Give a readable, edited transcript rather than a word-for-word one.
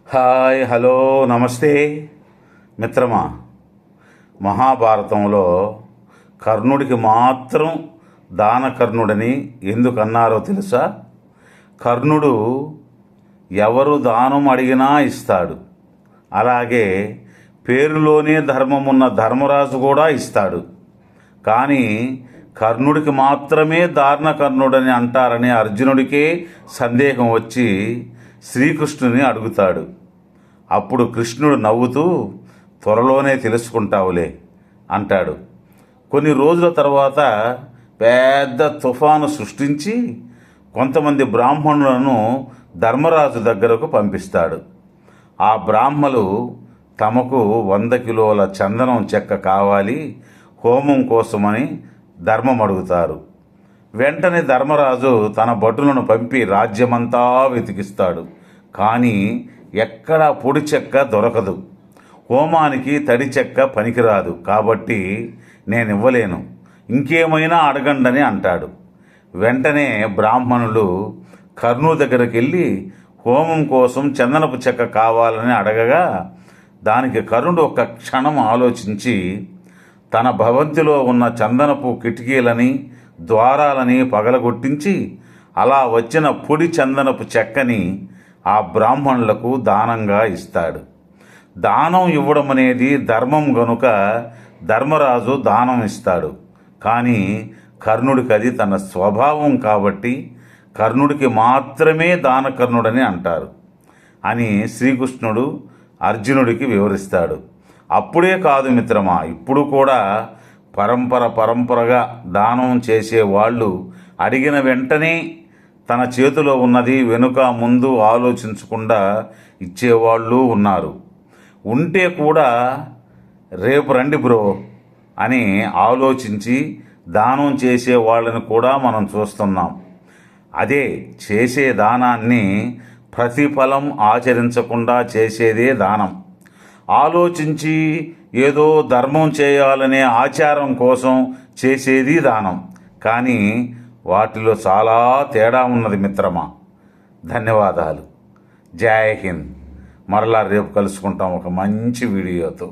Hi, hello, నమస్తే మిత్రమా. మహాభారతంలో కర్ణుడికి మాత్రం దానకర్ణుడని ఎందుకు అన్నారో తెలుసా? కర్ణుడు ఎవరు దానం అడిగినా ఇస్తాడు. అలాగే పేరులోనే ధర్మమున్న ధర్మరాజు కూడా ఇస్తాడు. కానీ కర్ణుడికి మాత్రమే దానకర్ణుడని అంటారని అర్జునుడికే సందేహం వచ్చి శ్రీకృష్ణుని అడుగుతాడు. అప్పుడు కృష్ణుడు నవ్వుతూ, త్వరలోనే తెలుసుకుంటావులే అంటాడు. కొన్ని రోజుల తర్వాత పెద్ద తుఫాను సృష్టించి కొంతమంది బ్రాహ్మణులను ధర్మరాజు దగ్గరకు పంపిస్తాడు. ఆ బ్రాహ్మలు తమకు 100 కిలోల చందనం చెక్క కావాలి హోమం కోసమని ధర్మం అడుగుతారు. వెంటనే ధర్మరాజు తన భటులను పంపి రాజ్యమంతా వెతికిస్తాడు. కానీ ఎక్కడా పొడి చెక్క దొరకదు. హోమానికి తడి చెక్క పనికిరాదు కాబట్టి నేను ఇవ్వలేను, ఇంకేమైనా అడగండని అంటాడు. వెంటనే బ్రాహ్మణులు కర్ణుడి దగ్గరికి వెళ్ళి హోమం కోసం చందనపు చెక్క కావాలని అడగగా దానికి కర్ణుడు ఒక క్షణం ఆలోచించి తన భవంతిలో ఉన్న చందనపు కిటికీలని ద్వారాలని పగలగొట్టించి అలా వచ్చిన పొడి చందనపు చెక్కని ఆ బ్రాహ్మణులకు దానంగా ఇస్తాడు. దానం ఇవ్వడం అనేది ధర్మం గనుక ధర్మరాజు దానం ఇస్తాడు. కానీ కర్ణుడికి అది తన స్వభావం కాబట్టి కర్ణుడికి మాత్రమే దానకర్ణుడని అంటారు అని శ్రీకృష్ణుడు అర్జునుడికి వివరిస్తాడు. అప్పుడే కాదు మిత్రమా, ఇప్పుడు కూడా పరంపరగా దానం చేసేవాళ్ళు అడిగిన వెంటనే తన చేతిలో ఉన్నది వెనుక ముందు ఆలోచించకుండా ఇచ్చేవాళ్ళు ఉన్నారు. ఉంటే కూడా రేపు రండి బ్రో అని ఆలోచించి దానం చేసే వాళ్ళని కూడా మనం చూస్తున్నాం. అదే చేసే దానాన్ని ప్రతిఫలం ఆచరించకుండా చేసేదే దానం. ఆలోచించి ఏదో ధర్మం చేయాలనే ఆచారం కోసం చేసేది దానం. కానీ వాటిలో చాలా తేడా ఉన్నది మిత్రమా. ధన్యవాదాలు. జై హింద్. మరలా రేపు కలుసుకుంటాం ఒక మంచి వీడియోతో.